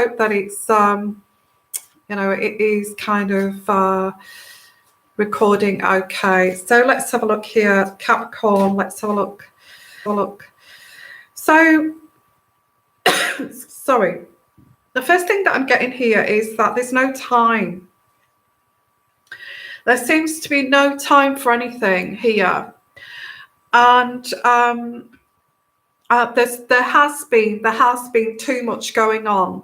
hope that it's, you know, it is kind of recording okay. So let's have a look here, Capricorn. Let's have a look. So, sorry. The first thing that I'm getting here is that there's no time. There seems to be no time for anything here. And there has been too much going on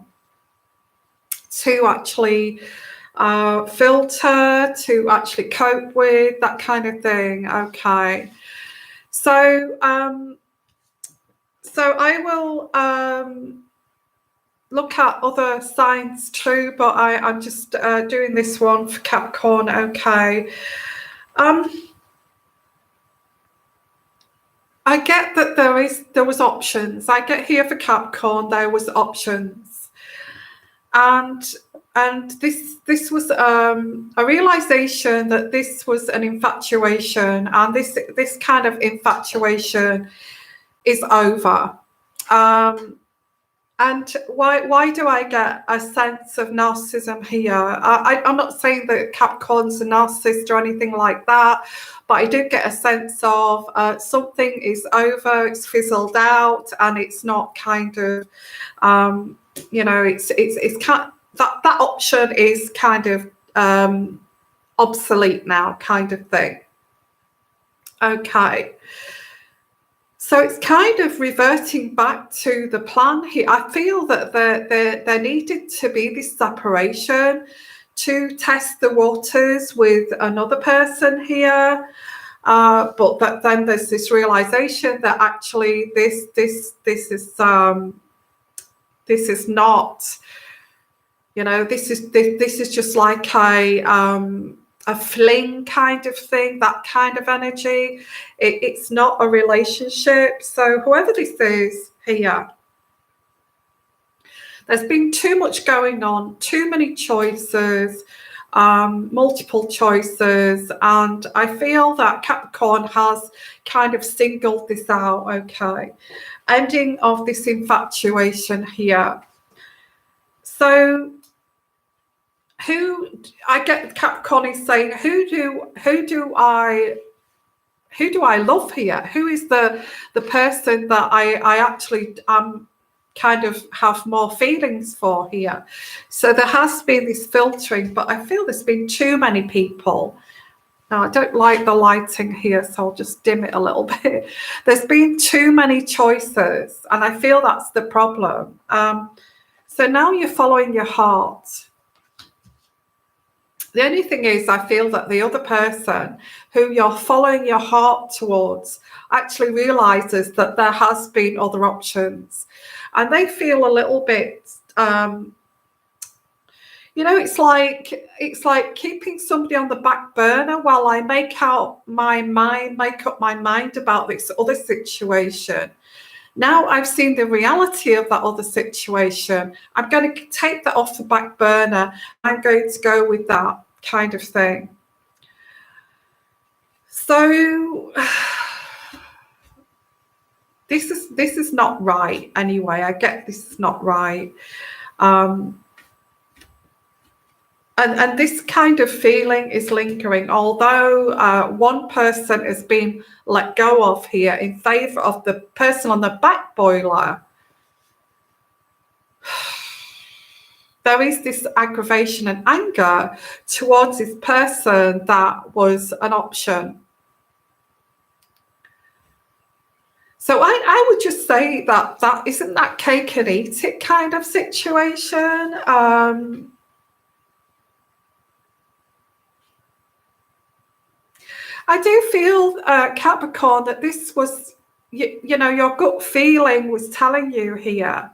to actually filter, to actually cope with, that kind of thing. Okay. So I will look at other signs too, but I'm just doing this one for Capricorn. Okay. I get that there was options. I get here for Capricorn, there was options. And this was a realization that this was an infatuation, and this kind of infatuation is over. And why do I get a sense of narcissism here? I'm not saying that Capricorn's a narcissist or anything like that, but I do get a sense of something is over, it's fizzled out, and it's not kind of, you know, it's kind that option is kind of obsolete now, kind of thing. Okay. So it's kind of reverting back to the plan here. I feel that there needed to be this separation to test the waters with another person here. But then there's this realization that actually this is not, you know, this is just like a fling kind of thing, that kind of energy. It's not a relationship. So whoever this is here, there's been too much going on, too many choices, multiple choices, and I feel that Capricorn has kind of singled this out. Okay, ending of this infatuation here. So who I get Capricorn is saying, who do I love here? Who is the person that I actually kind of have more feelings for here? So there has been this filtering, but I feel there's been too many people. Now, I don't like the lighting here, so I'll just dim it a little bit. There's been too many choices, and I feel that's the problem. So now you're following your heart. The only thing is, I feel that the other person who you're following your heart towards actually realizes that there has been other options, and they feel a little bit, you know, it's like keeping somebody on the back burner while I make up my mind about this other situation. Now I've seen the reality of that other situation. I'm going to take that off the back burner. I'm going to go with that kind of thing. So this is not right anyway. I get this is not right. And this kind of feeling is lingering, although one person has been let go of here in favor of the person on the back boiler. There is this aggravation and anger towards this person that was an option. So I would just say that isn't that cake and eat it kind of situation. I do feel, Capricorn, that this was, you know, your gut feeling was telling you here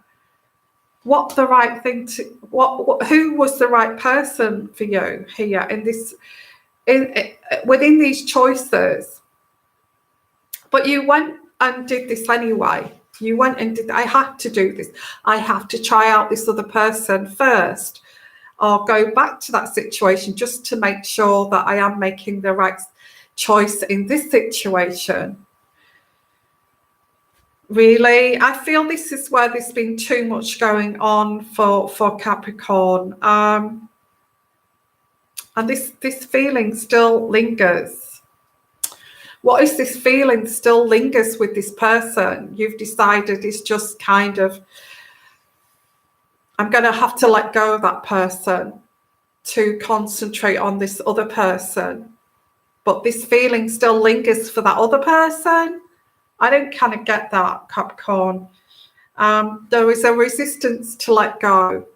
what the right thing to, who was the right person for you here in this, within these choices. But you went and did this anyway. You went and did, I have to do this. I have to try out this other person first, or go back to that situation just to make sure that I am making the right choice in this situation, really. I feel this is where there's been too much going on for Capricorn. And this feeling still lingers. What is this feeling still lingers with this person? You've decided it's just kind of, I'm going to have to let go of that person to concentrate on this other person. But this feeling still lingers for that other person. I don't kind of get that, Capricorn. There is a resistance to let go.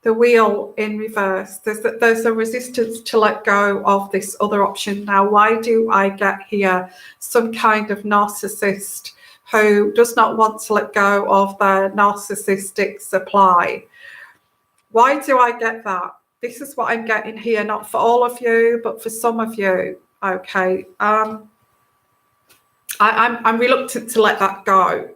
The wheel in reverse. There's a resistance to let go of this other option. Now, why do I get here some kind of narcissist who does not want to let go of their narcissistic supply? Why do I get that? This is what I'm getting here, not for all of you, but for some of you. Okay. I'm reluctant to let that go.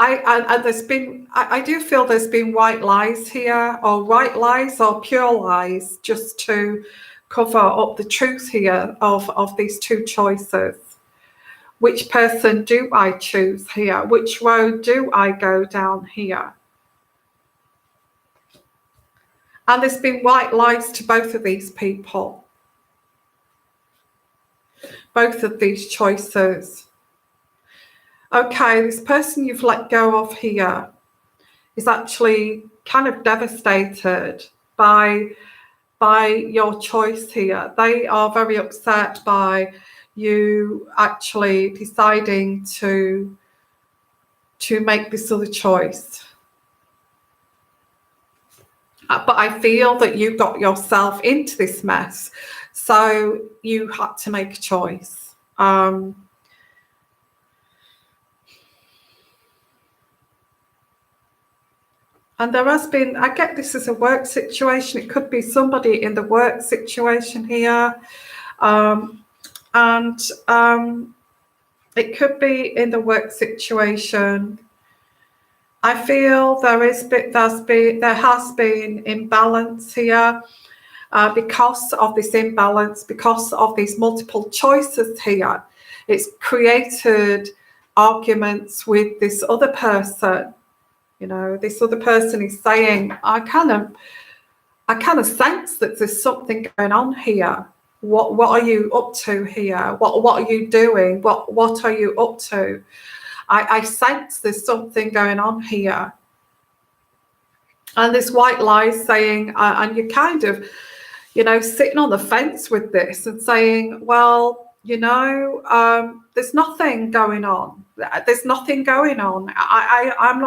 I do feel there's been white lies here, or white lies or pure lies, just to cover up the truth here of these two choices. Which person do I choose here? Which road do I go down here? And there's been white lies to both of these people. Both of these choices. Okay, this person you've let go of here is actually kind of devastated by your choice here. They are very upset by you actually deciding to make this other choice. But I feel that you got yourself into this mess, so you had to make a choice. And there has been, I get this as a work situation. It could be somebody in the work situation here. It could be in the work situation. I feel there has been imbalance here because of this imbalance, because of these multiple choices here. It's created arguments with this other person. You know, this other person is saying, I kind of sense that there's something going on here. What are you up to here? What are you doing? What are you up to? I sense there's something going on here. And this white lie saying, and you're kind of, you know, sitting on the fence with this and saying, well, you know, there's nothing going on. There's nothing going on. I've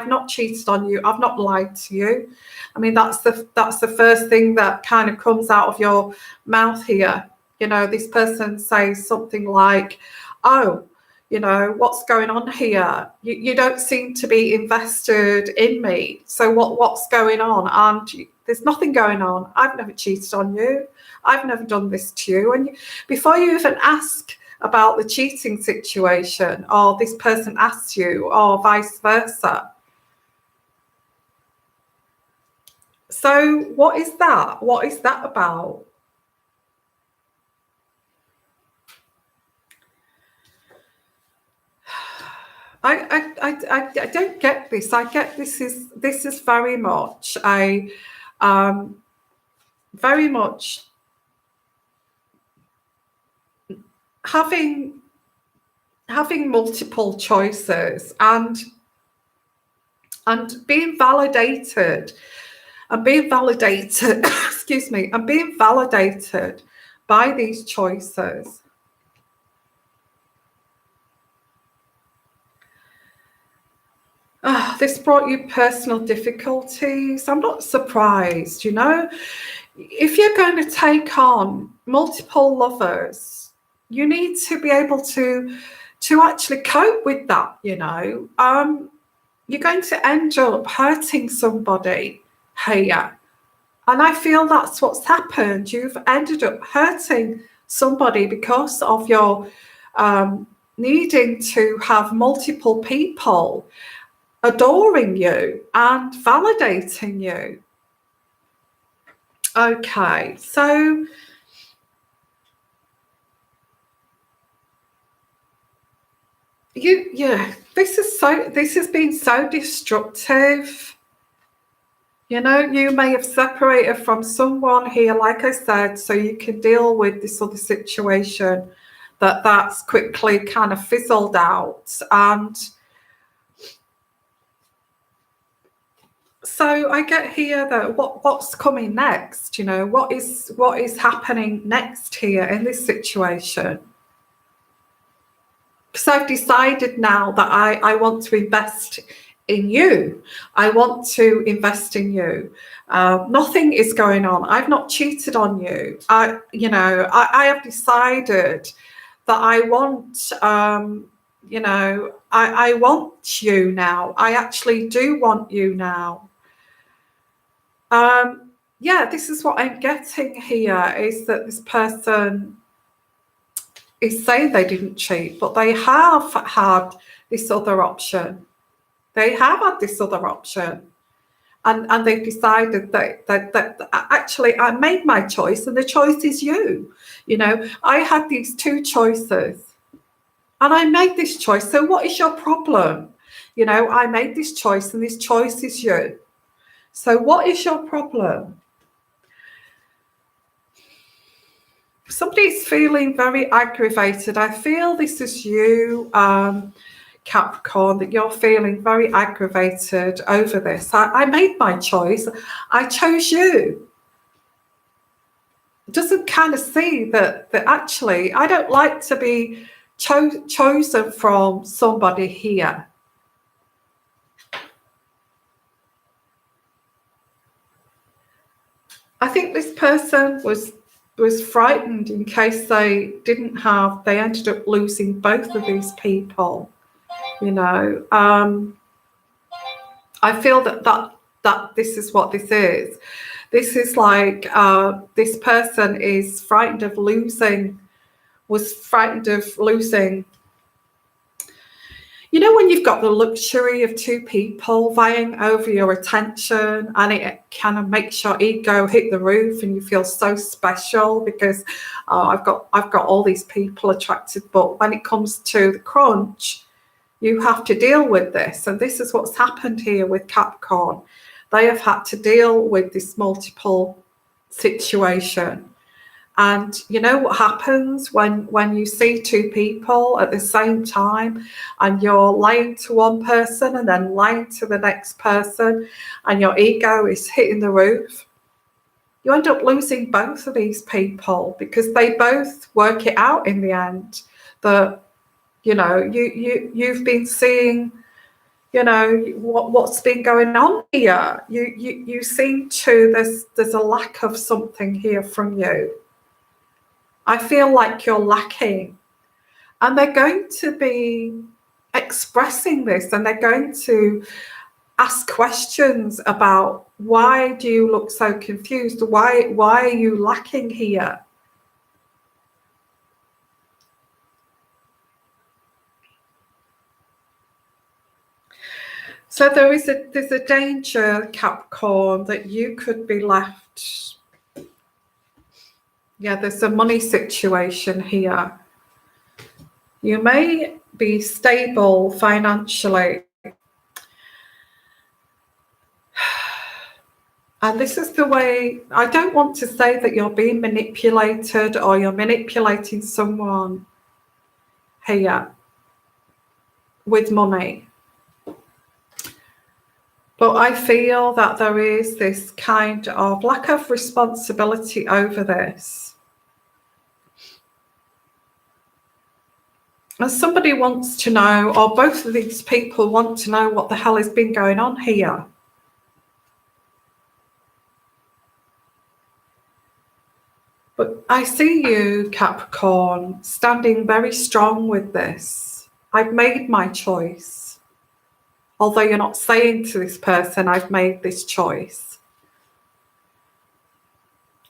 not cheated on you. I've not lied to you. I mean, that's the first thing that kind of comes out of your mouth here. You know, this person says something like, oh, you know, what's going on here? You don't seem to be invested in me. So what's going on? And there's nothing going on. I've never cheated on you. I've never done this to you. And before you even ask about the cheating situation, or this person asks you, or vice versa. So what is that? What is that about? I don't get this. I get this is very much a very much having multiple choices and being validated excuse me, and being validated by these choices. This brought you personal difficulties. I'm not surprised, you know. If you're going to take on multiple lovers, you need to be able to actually cope with that, you know. You're going to end up hurting somebody here. And I feel that's what's happened. You've ended up hurting somebody because of your needing to have multiple people adoring you and validating you. Okay, so this has been so destructive. You know, you may have separated from someone here, like I said, so you can deal with this other situation that's quickly kind of fizzled out. And so I get here that what's coming next, you know, what is happening next here in this situation? Because I've decided now that I want to invest in you. I want to invest in you. Nothing is going on. I've not cheated on you. I have decided that I want, I want you now. I actually do want you now. This is what I'm getting here, is that this person is saying they didn't cheat, but they have had this other option. They have had this other option. And they've decided that actually I made my choice and the choice is you. You know, I had these two choices and I made this choice. So what is your problem? You know, I made this choice and this choice is you. So what is your problem? Somebody's feeling very aggravated. I feel this is you, Capricorn, that you're feeling very aggravated over this. I made my choice. I chose you. It doesn't kind of see that actually I don't like to be chosen from somebody here. I think this person was frightened in case they ended up losing both of these people. You know, I feel that this is what this is. This is like this person is frightened of losing. You know, when you've got the luxury of two people vying over your attention, and it kind of makes your ego hit the roof, and you feel so special because I've got all these people attracted. But when it comes to the crunch, you have to deal with this, and this is what's happened here with Capricorn. They have had to deal with this multiple situation. And you know what happens when you see two people at the same time and you're lying to one person and then lying to the next person and your ego is hitting the roof? You end up losing both of these people because they both work it out in the end that, you know, you've been seeing, you know, what's been going on here. You seem to, there's a lack of something here from you. I feel like you're lacking, and they're going to be expressing this, and they're going to ask questions about, why do you look so confused? Why are you lacking here? So there's a danger, Capricorn, that you could be left. Yeah, there's a money situation here. You may be stable financially. And this is the way, I don't want to say that you're being manipulated or you're manipulating someone here with money. But I feel that there is this kind of lack of responsibility over this. And somebody wants to know, or both of these people want to know, what the hell has been going on here. But I see you, Capricorn, standing very strong with this. I've made my choice. Although you're not saying to this person, I've made this choice.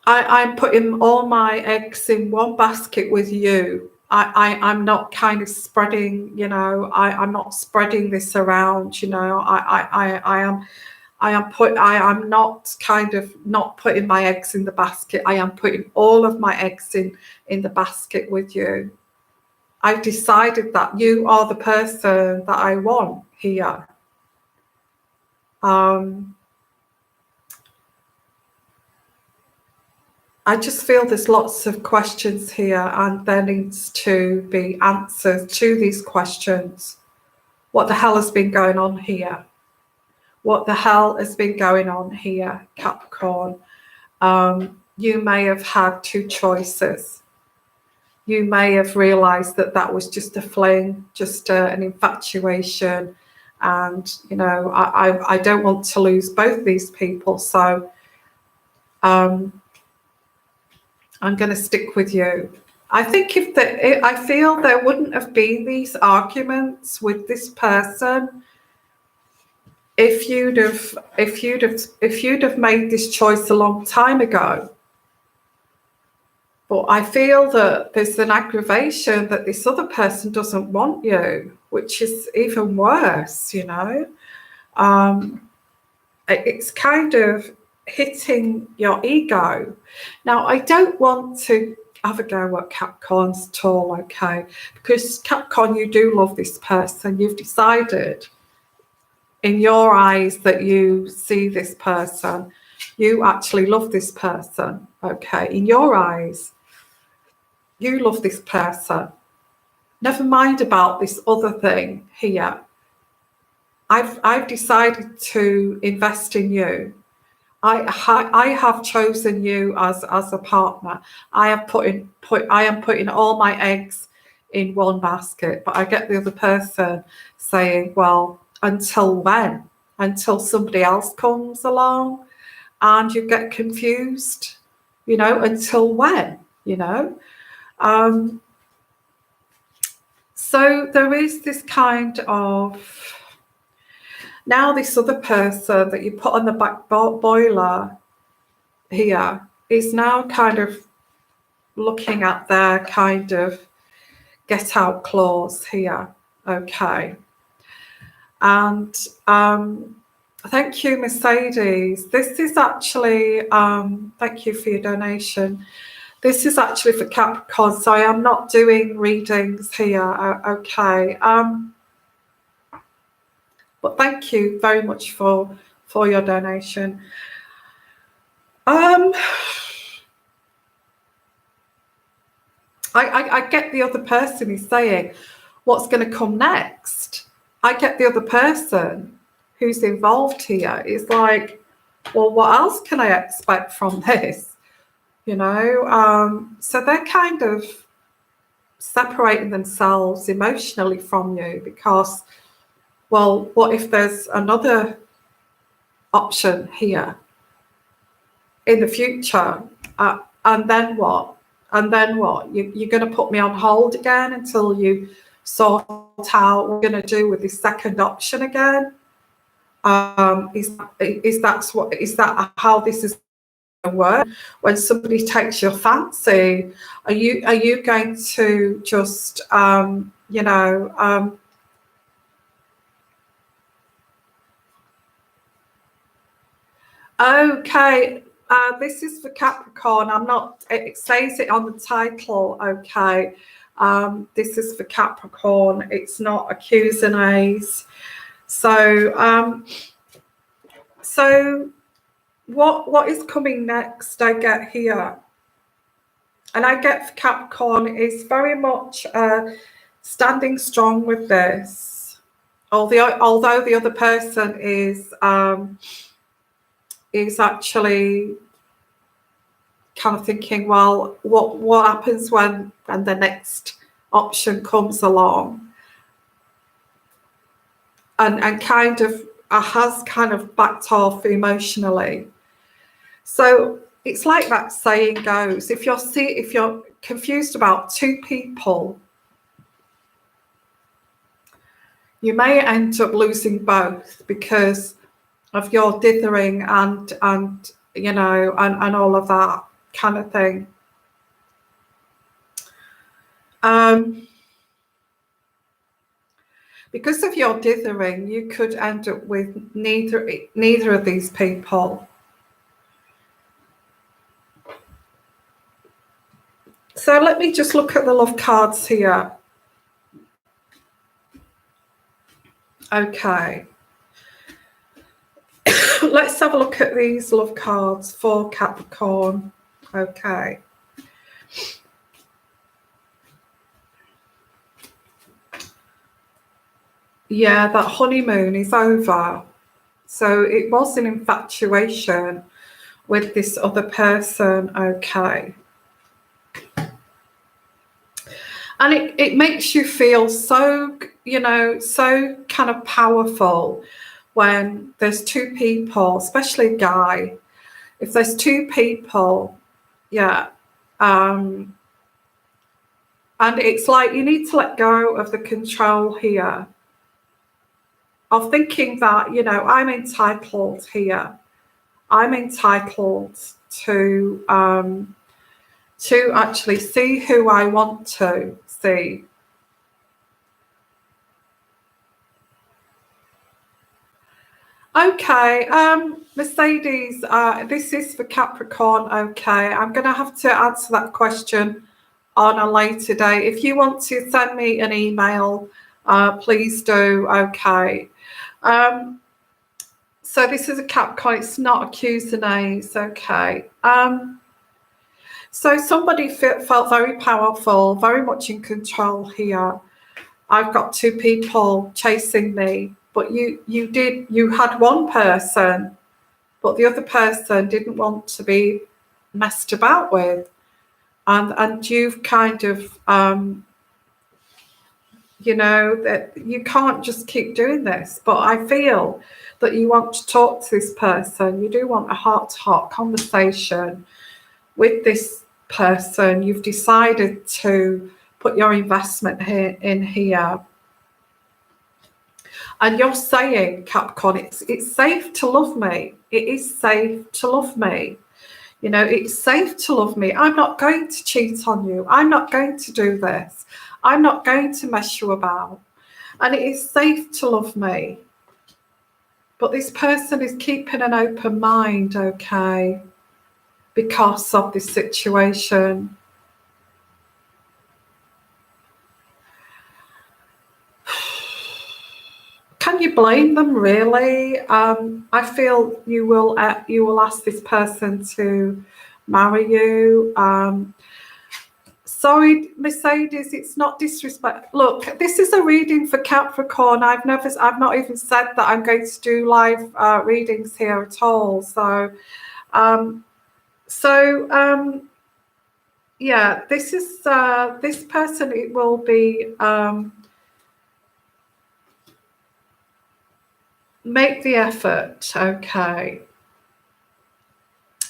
I'm putting all my eggs in one basket with you. I'm not kind of spreading, you know, I'm not spreading this around, you know. I am not kind of not putting my eggs in the basket. I am putting all of my eggs in the basket with you. I've decided that you are the person that I want here. I just feel there's lots of questions here, and there needs to be answers to these questions. What the hell has been going on here? What the hell has been going on here, Capricorn? You may have had two choices. You may have realised that that was just a fling, just an infatuation. And, you know, I don't want to lose both these people. So I'm going to stick with you. I think I feel there wouldn't have been these arguments with this person if you'd have made this choice a long time ago. But I feel that there's an aggravation that this other person doesn't want you, which is even worse, you know. It's kind of hitting your ego. Now, I don't want to have a go at Capricorns at all, okay? Because Capricorn, you do love this person. You've decided in your eyes that you see this person. You actually love this person, okay? In your eyes, you love this person. Never mind about this other thing here. I've decided to invest in you. I have chosen you as a partner. I am putting all my eggs in one basket. But I get the other person saying, well, until when? Until somebody else comes along and you get confused, you know, until when, you know? So there is this kind of, now this other person that you put on the back boiler here is now kind of looking at their kind of get out clause here, okay? And thank you, Mercedes. This is actually, thank you for your donation. This is actually for Capricorn, so I am not doing readings here, okay? But thank you very much for your donation. I get the other person is saying, what's going to come next? I get the other person who's involved here is like, well, what else can I expect from this? You know, so they're kind of separating themselves emotionally from you because, well, what if there's another option here in the future? And then what? And then what? You're going to put me on hold again until you sort out what we're going to do with this second option again? Is that how this is going to work? When somebody takes your fancy, are you going to just you know? Okay. This is for Capricorn. It says it on the title, okay. This is for Capricorn. It's not Q's and A's. So, so what is coming next? I get here, and I get for Capricorn is very much standing strong with this. Although the other person is actually kind of thinking, well, what happens when the next option comes along, and kind of has kind of backed off emotionally. So it's like that saying goes, if you're confused about two people, you may end up losing both because of your dithering and you know and all of that kind of thing. Because of your dithering, you could end up with neither of these people. So let me just look at the love cards here. Okay. Let's have a look at these love cards for Capricorn. Okay. Yeah, that honeymoon is over. So it was an infatuation with this other person. Okay. And it makes you feel so, so kind of powerful when there's two people, especially a guy. If there's two people, yeah. And it's like you need to let go of the control here of thinking that, I'm entitled here. I'm entitled to actually see who I want to see. Okay, Mercedes, this is for Capricorn. Okay, I'm going to have to answer that question on a later date. If you want to send me an email, please do. Okay. So this is a Capricorn. It's not a Q&A. Okay. So somebody felt very powerful, very much in control here. I've got two people chasing me, but you had one person, but the other person didn't want to be messed about with, and you've kind of that you can't just keep doing this. But I feel that you want to talk to this person. You do want a heart-to-heart conversation with this person. You've decided to put your investment in here. And you're saying, Capricorn, it's safe to love me. It is safe to love me. It's safe to love me. I'm not going to cheat on you. I'm not going to do this. I'm not going to mess you about. And it is safe to love me. But this person is keeping an open mind, okay, because of this situation. Can you blame them, really? I feel you will ask this person to marry you. Sorry, Mercedes, it's not disrespect. Look, this is a reading for Capricorn. I've not even said that I'm going to do live readings here at all. So, yeah, this is this person. It will be. Make the effort, okay.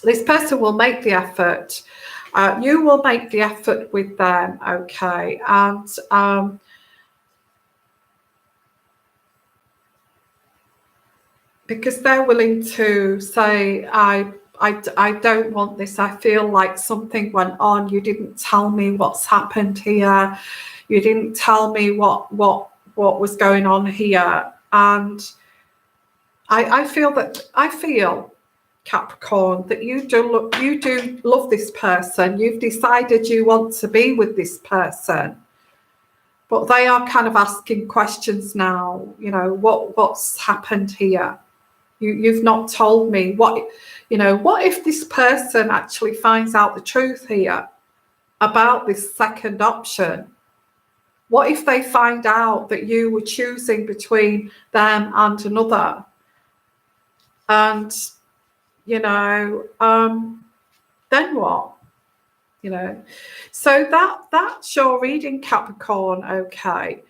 This person will make the effort. You will make the effort with them, okay. And because they're willing to say, I don't want this. I feel like something went on. You didn't tell me what's happened here. You didn't tell me what was going on here. And I feel, Capricorn, that you do love this person. You've decided you want to be with this person, but they are kind of asking questions now. What's happened here? You've not told me what if this person actually finds out the truth here about this second option? What if they find out that you were choosing between them and another? And, then what? So that's your reading, Capricorn, okay.